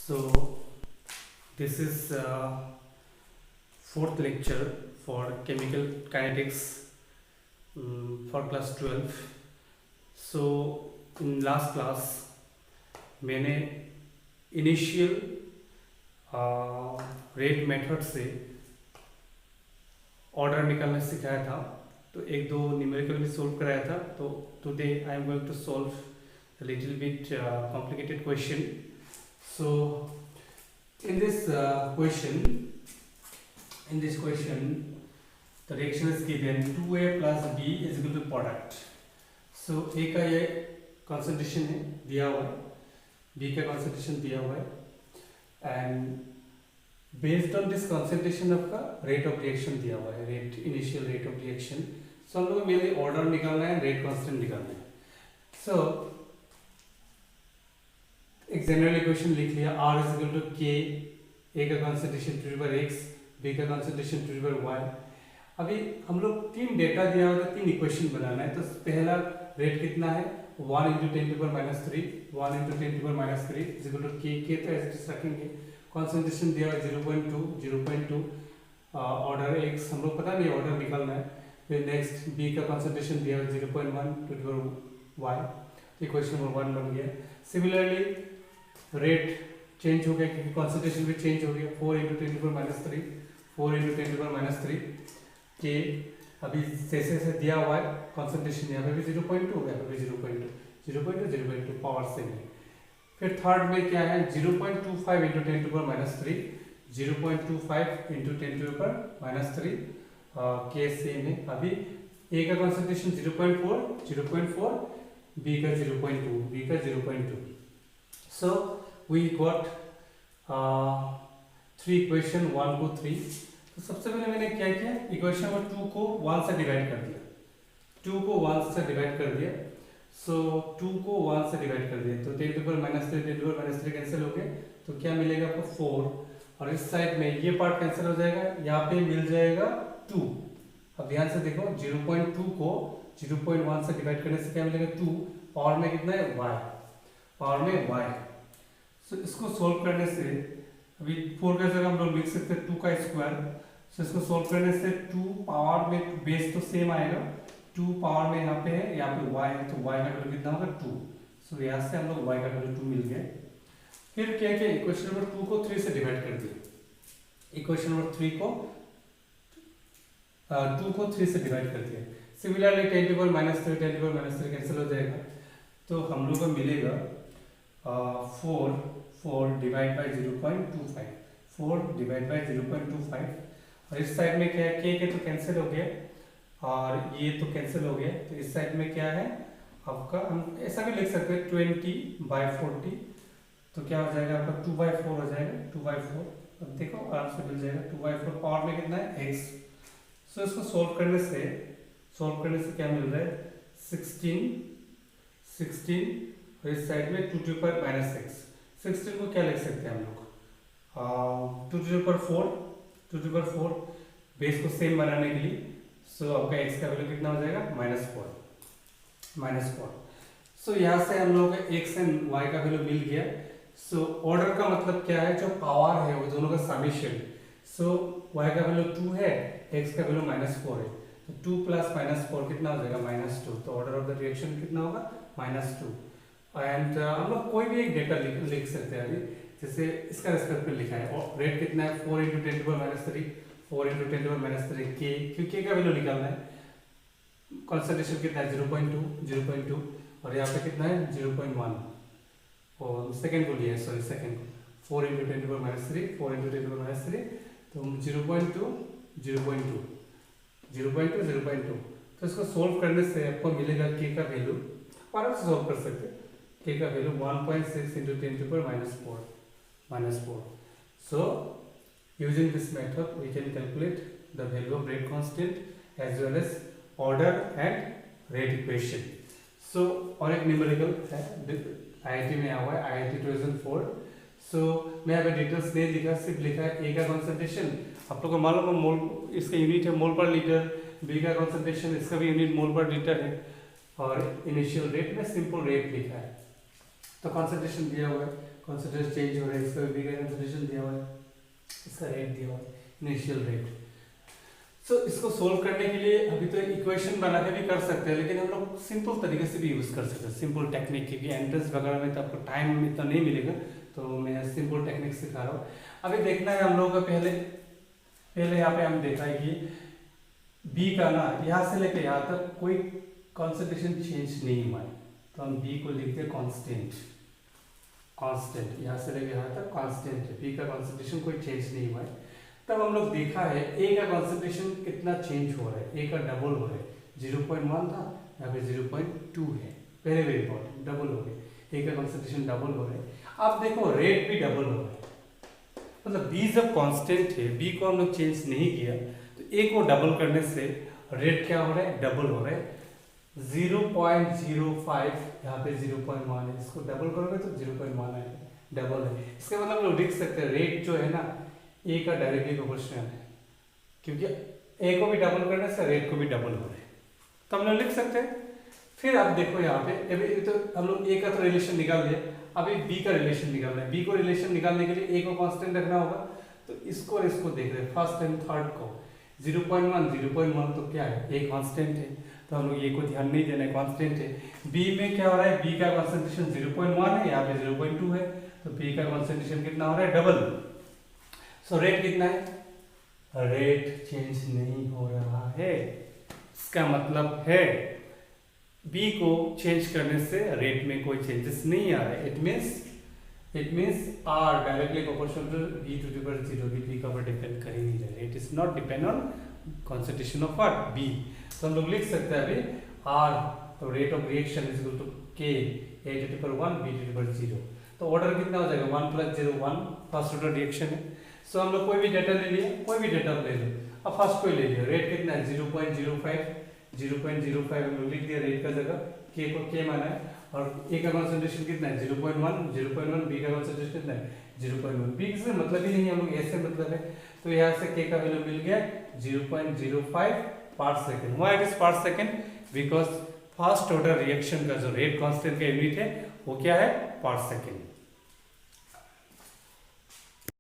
So this is fourth lecture for chemical kinetics for class 12. So in last class मैंने initial rate method से order निकालना सिखाया था, तो एक दो न्यूमेरिकल भी सोल्व कराया था. तो today I am going to solve little bit complicated question. So in this question the reaction is given 2a plus b is equal to product. So a का ये concentration है दिया हुआ है, b का concentration दिया हुआ है, and based on this concentration आपका rate of reaction दिया हुआ है, initial rate of reaction. So हम लोग मेनली ऑर्डर निकालना है, रेट कांस्टेंट निकालना है. So एक जनरल इक्वेशन लिख लिया, R is equal to K, A का concentration to the power X, B का concentration to the power Y. अभी हम लोग तीन डेटा दिया हुआ है, तीन इक्वेशन बनाना है. तो पहला रेट कितना है 1 into ten to power -3, 1 into ten to power -3 is equal to K तो ऐसे रखेंगे. कॉन्सेंट्रेशन दिया हुआ 0.2 ऑर्डर X, हम लोग पता नहीं ऑर्डर निकालना है. फिर नेक्स्ट B का कॉन्सेंट्रेशन दिया हुआ 0.1 to the power Y. Equation number 1 बन गया. सिमिलरली रेट चेंज हो गया क्योंकि कॉन्सेंट्रेशन भी चेंज हो गया. 4 into ten to power -3, 4 into ten to power -3 के अभी जैसे दिया हुआ है कॉन्सेंट्रेशन यहाँ पे भी 0.2, यहाँ पे भी 0.2 पावर से नहीं. फिर थर्ड में क्या है 0.25 into ten to power -3, 0.25 into ten to power -3 के सेम है. अभी ए का कॉन्सेंट्रेशन 0.4, बी का 0.2. So we got three equation 1 को 3. तो सबसे पहले मैंने क्या किया, इक्वेशन नंबर 2 को 1 से डिवाइड कर दिया. 2 को 1 से डिवाइड कर दिया. सो 2 को 1 से डिवाइड कर दिया तो 10 टू पावर -3, 10 टू पावर -3 कैंसिल हो गए. तो क्या मिलेगा आपको 4, और इस साइड में ये पार्ट कैंसिल हो जाएगा, यहाँ पे मिल जाएगा 2. अब ध्यान से देखो 0.2 को 0.1 से डिवाइड करने से क्या मिलेगा 2. पावर में कितना है y, पावर में y. सो इसको सोल्व करने से अभी 4 का जगह हम लोग लिख सकते हैं 2 का स्क्वायर. सो इसको सोल्व करने से 2 पावर में बेस तो सेम आएगा, 2 पावर में यहाँ पे है, यहाँ पे y है, तो y का वैल्यू कितना होगा 2. सो यहाँ से हम लोग y का वैल्यू 2 मिल गया. फिर क्या किया, इक्वेशन नंबर 2 को 3 से डिवाइड कर दिया. इक्वेशन नंबर 3 को 2 को 3 से डिवाइड कर दिया. Similarly 10 to power -3, 10 to power -3 कैंसिल हो जाएगा. तो हम लोग को मिलेगा 4 डिवाइड बाई 0.25, 4 डिवाइड बाई 0.25. और इस साइड में क्या है, के तो कैंसिल हो गया और ये तो कैंसिल हो गया. तो इस साइड में क्या है आपका, हम ऐसा भी लिख सकते हैं 20/40. तो क्या हो जाएगा आपका 2/4 हो जाएगा, 2/4. अब देखो आराम से मिल जाएगा 2/4. पावर में कितना है x. सो इसको सोल्व करने से क्या मिल रहा है 16 और इस साइड में 2 टू दी पावर -6. 16 को क्या लिख सकते हैं हम लोग 2 टू दी पावर 4 बेस को सेम बनाने के लिए. सो आपका x का वैल्यू कितना हो जाएगा -4. सो यहाँ से हम लोग x एंड y का वैल्यू मिल गया. सो ऑर्डर का मतलब क्या है, जो पावर है वो दोनों का समेशन. सो y का वैल्यू 2 है, x का वैल्यू -4 है. तो 2 + -4 कितना हो जाएगा -2. तो ऑर्डर ऑफ द रिएक्शन कितना होगा -2. एंड हम लोग कोई भी एक डेटा लिख सकते हैं. अभी जैसे इसका रेस्पेक्ट पे लिखा है और रेट कितना है 4 into ten to power -3, 4 into ten to power -3 के, क्योंकि का वैल्यू निकालना है. कॉन्सेंट्रेशन कितना है 0.2 और यहाँ पे कितना है 0.1. और सेकंड को लिया है, सॉरी सेकंड को 4 into ten to power -3, 4 into ten to power -3. तो 0.2. तो इसको सोल्व करने से आपको मिलेगा के का वैल्यू, आराम से सोल्व कर सकते हैं. के का value 1.6 into ten to power -4. So using this method we can calculate the value of rate constant as well as order and rate equation. So और एक न्यूमेरिकल है IIT में आया हुआ है, IIT 2004. सो मैं अभी डिटेल्स नहीं लिखा, सिर्फ लिखा है ए का कॉन्सेंट्रेशन. आप लोग को मालूम है मोल, इसका यूनिट है मोल पर लीटर. बी का कॉन्सेंट्रेशन, इसका भी यूनिट मोल पर लीटर है. और इनिशियल रेट में सिंपल रेट लिखा है. तो कॉन्सेंट्रेशन दिया हुआ है, कॉन्सेंट्रेशन चेंज हो रहा है, इसका बी का कॉन्सेंट्रेशन दिया हुआ है, इसका रेट दिया हुआ है, इनिशियल रेट। सो इसको सोल्व करने के लिए अभी तो इक्वेशन बना के भी कर सकते हैं, लेकिन हम लोग सिंपल तरीके से भी यूज़ कर सकते हैं, सिंपल टेक्निक, क्योंकि एंट्रेंस वगैरह में तो आपको टाइम इतना नहीं मिलेगा, तो मैं सिंपल टेक्निक सिखा रहा हूँ। अभी देखना है हम लोगों का, पहले यहाँ पे हम देखा है कि बी का ना यहाँ से लेकर यहाँ तक कोई कॉन्सेंट्रेशन चेंज नहीं हुआ है, तो हम बी को लिखते हैं कांस्टेंट, कांस्टेंट यहाँ से लेकर यहाँ तक कांस्टेंट है, बी का कॉन्सेंट्रेशन कोई चेंज नहीं हुआ है। तब हम लोग देखा है ए का कॉन्सेंट्रेशन कितना चेंज हो रहा है, ए का डबल हो रहा है, 0.1 था यहाँ पे 0.2 है, वेरी वेरी इंपॉर्टेंट, डबल हो गया, ए का कॉन्सेंट्रेशन डबल हो रहा है। अब देखो रेट भी डबल हो रहा है, मतलब बी जब कांस्टेंट है, बी को हम लोग चेंज नहीं किया, तो ए को डबल करने से रेट क्या हो रहा है, डबल हो रहा है, 0.05 यहाँ पे 0.1 है, इसको डबल करोगे तो 0.1 आएगा, डबल है। इसका मतलब हम लोग लिख सकते हैं रेट जो है ना ए का डायरेक्टली प्रोपोर्शनल है, क्योंकि ए को भी डबल करने से रेट को भी डबल हो रहा है, तो हम लोग लिख सकते हैं। फिर आप देखो यहाँ पे अभी तो हम लोग ए का तो रिलेशन निकाल लिया, अभी बी का रिलेशन निकालना है। बी को रिलेशन निकालने के लिए ए को कांस्टेंट रखना होगा, तो इसको और इसको देख रहे हैं, फर्स्ट एंड थर्ड को 0.1 तो क्या है, ए कांस्टेंट है, तो हम लोग ए को ध्यान नहीं देना है, कांस्टेंट है। बी में क्या हो रहा है, बी का कॉन्सेंट्रेशन 0.1 है, यहाँ पे 0.2 है, तो बी का कॉन्सेंट्रेशन कितना हो रहा है, डबल। सो रेट कितना है, रेट चेंज नहीं हो रहा है, इसका मतलब है बी को चेंज करने से रेट में कोई चेंजेस नहीं आ रहा है। It means R directly proportional to B to the power 0, B का ऊपर डिपेंड कर ही नहीं रहा है, it is not depend on concentration of what, B. तो हम लोग लिख सकते हैं अभी आर, तो rate of reaction is equal to K A to the power 1 B to the power 0, तो ऑर्डर कितना हो जाएगा 1 + 0 1, फर्स्ट ऑर्डर रिएक्शन है। सो हम लोग कोई भी डेटा ले लिया, कोई भी डेटा ले लो, अब फर्स्ट कोई ले लिया, रेट कितना है 0.05 हम लोग लिख दिया रेट का जगह, के को के माना है, और ए का कॉन्सेंट्रेशन कितना है 0.1, बी का कॉन्सेंट्रेशन कितना है 0.1, बी से मतलब ही नहीं, हम लोग ऐसे मतलब है, तो यहाँ से के का वैल्यू मिल गया 0.05 part second. Why it is part second, because first order reaction का जो रेट कांस्टेंट का यूनिट है वो क्या है, पार्ट सेकेंड।